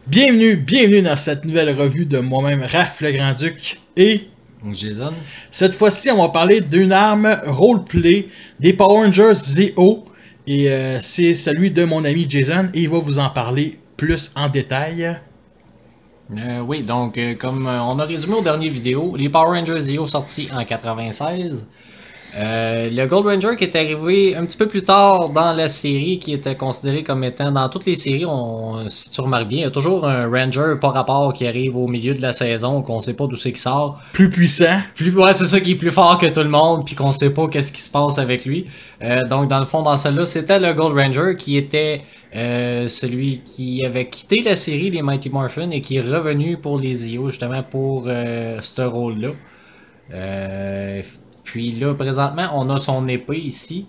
Bienvenue dans cette nouvelle revue de moi-même, Raph le Grand-Duc et Jason. Cette fois-ci, on va parler d'une arme roleplay des Power Rangers Zeo et c'est celui de mon ami Jason et il va vous en parler plus en détail. Oui, donc comme on a résumé aux dernières vidéos, les Power Rangers Zeo sortis en 96. Le Gold Ranger qui est arrivé un petit peu plus tard dans la série, qui était considéré comme étant dans toutes les séries, si tu remarques bien, il y a toujours un Ranger par rapport qui arrive au milieu de la saison, qu'on sait pas d'où c'est qu'il sort. Plus puissant. Ouais, c'est ça, qui est plus fort que tout le monde, puis qu'on sait pas qu'est-ce qui se passe avec lui. Donc dans le fond, dans celle-là, c'était le Gold Ranger qui était celui qui avait quitté la série des Mighty Morphin et qui est revenu pour les Zeo justement pour ce rôle-là. Puis là, présentement, on a son épée ici.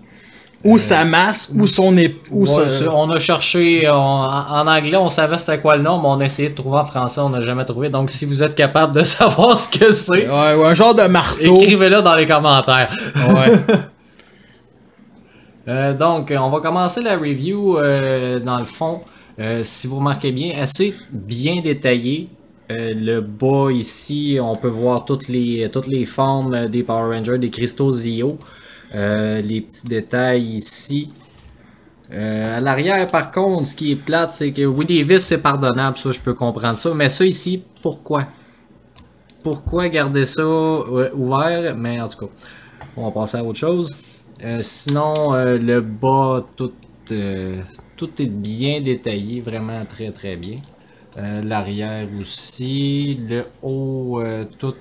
Ou sa masse, ou son épée. On a cherché, en anglais, on savait c'était quoi le nom, mais on a essayé de trouver en français, on n'a jamais trouvé. Donc, si vous êtes capable de savoir ce que c'est, ouais, un genre de marteau. Écrivez-le dans les commentaires. Ouais. Donc, on va commencer la review, dans le fond, si vous remarquez bien, assez bien détaillé. Le bas ici, on peut voir toutes les formes des Power Rangers, des cristaux Zeo. Les petits détails ici. À l'arrière, par contre, ce qui est plate, c'est que oui, les vis, c'est pardonnable, ça, je peux comprendre ça. Mais ça ici, pourquoi? Pourquoi garder ça ouvert? Mais en tout cas, on va passer à autre chose. Sinon, le bas, tout est bien détaillé, vraiment très très bien. L'arrière aussi, le haut, tout...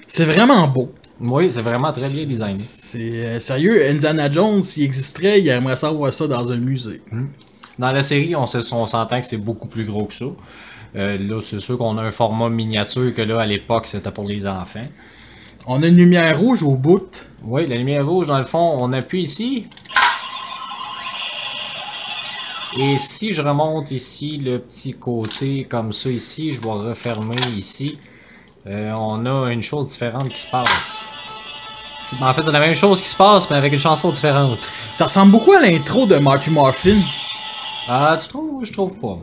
C'est vraiment beau. Oui, c'est vraiment très bien designé. C'est sérieux, Indiana Jones, s'il existerait, il aimerait savoir ça dans un musée. Dans la série, on s'entend que c'est beaucoup plus gros que ça. Là, c'est sûr qu'on a un format miniature que là, à l'époque, c'était pour les enfants. On a une lumière rouge au bout. Oui, la lumière rouge, dans le fond, on appuie ici. Et si je remonte ici le petit côté comme ça ici, je vais refermer ici. On a une chose différente qui se passe. En fait, c'est la même chose qui se passe, mais avec une chanson différente. Ça ressemble beaucoup à l'intro de Mighty Morphin. Ah, tu trouves? Je trouve pas.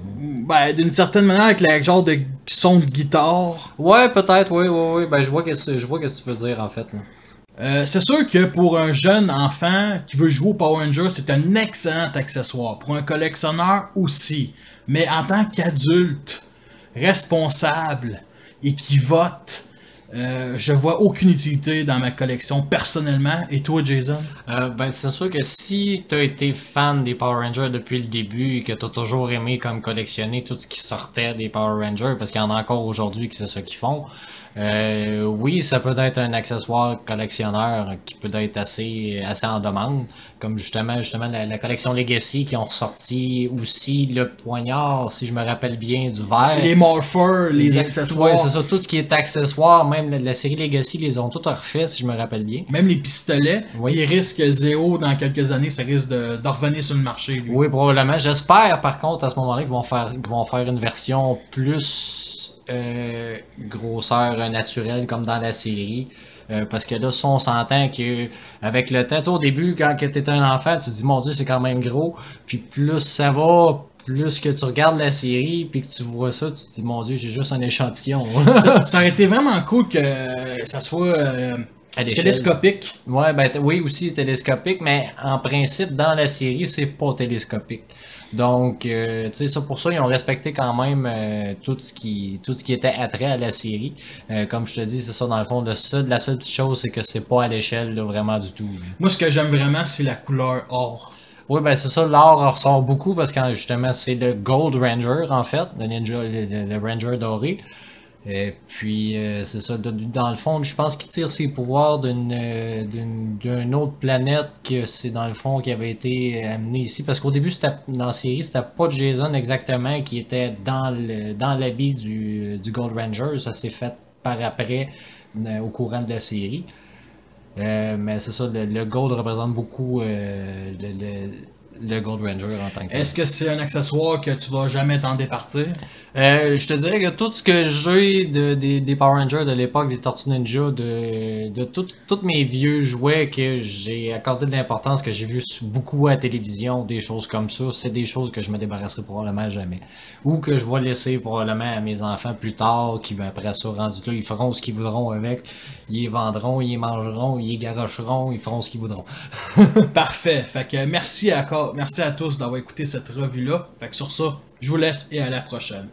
Ben, d'une certaine manière, avec le genre de son de guitare. Ouais, peut-être, oui. Ben, je vois ce que tu veux dire, en fait, là. C'est sûr que pour un jeune enfant qui veut jouer au Power Rangers, c'est un excellent accessoire. Pour un collectionneur aussi. Mais en tant qu'adulte, responsable et qui vote, je vois aucune utilité dans ma collection personnellement. Et toi, Jason? Ben, c'est sûr que si tu as été fan des Power Rangers depuis le début et que tu as toujours aimé comme collectionner tout ce qui sortait des Power Rangers, parce qu'il y en a encore aujourd'hui qui c'est ça qu'ils font, oui, ça peut être un accessoire collectionneur qui peut être assez en demande, comme justement la collection Legacy qui ont ressorti aussi le poignard, si je me rappelle bien, du verre. Les morphers, les accessoires. Ouais, c'est ça, tout ce qui est accessoire, même la série Legacy les ont tous refait, si je me rappelle bien. Même les pistolets, oui. Ils risquent Zeo dans quelques années, ça risque de revenir sur le marché. Lui. Oui, probablement. J'espère par contre à ce moment-là qu'ils vont faire une version plus grosseur naturelle comme dans la série. Parce que là, ça, on s'entend que avec le temps, tu sais, au début, quand tu étais un enfant, tu te dis mon Dieu, c'est quand même gros. Puis plus ça va, plus que tu regardes la série, puis que tu vois ça, tu te dis mon Dieu, j'ai juste un échantillon. ça aurait été vraiment cool que ça soit télescopique. Ouais, ben oui, aussi télescopique, mais en principe, dans la série, c'est pas télescopique. Donc, tu sais, ça pour ça, ils ont respecté quand même tout ce qui était attrait à la série. Comme je te dis, c'est ça, dans le fond, la seule petite chose, c'est que c'est pas à l'échelle, vraiment du tout. Moi, ce que j'aime vraiment, c'est la couleur or. Oui, ben c'est ça, l'or ressort beaucoup parce que justement, c'est le Gold Ranger, en fait, le Ranger doré. Et puis, c'est ça, dans le fond, je pense qu'il tire ses pouvoirs d'une autre planète que c'est dans le fond qui avait été amené ici. Parce qu'au début, dans la série, c'était pas Jason exactement qui était dans l'habit du Gold Ranger. Ça s'est fait par après, au courant de la série. Mais c'est ça, le Gold représente beaucoup le Gold Ranger en tant que tel. Est-ce que c'est un accessoire que tu vas jamais t'en départir? Je te dirais que tout ce que j'ai des Power Rangers de l'époque, des Tortues Ninja, de tous mes vieux jouets que j'ai accordé de l'importance, que j'ai vu beaucoup à la télévision, des choses comme ça, c'est des choses que je me débarrasserai probablement jamais. Ou que je vais laisser probablement à mes enfants plus tard, qui après ça, rendu là, ils feront ce qu'ils voudront avec, ils les vendront, ils les mangeront, ils les garocheront, ils feront ce qu'ils voudront. Parfait. Fait que merci à tous d'avoir écouté cette revue-là. Fait que sur ça, je vous laisse et à la prochaine.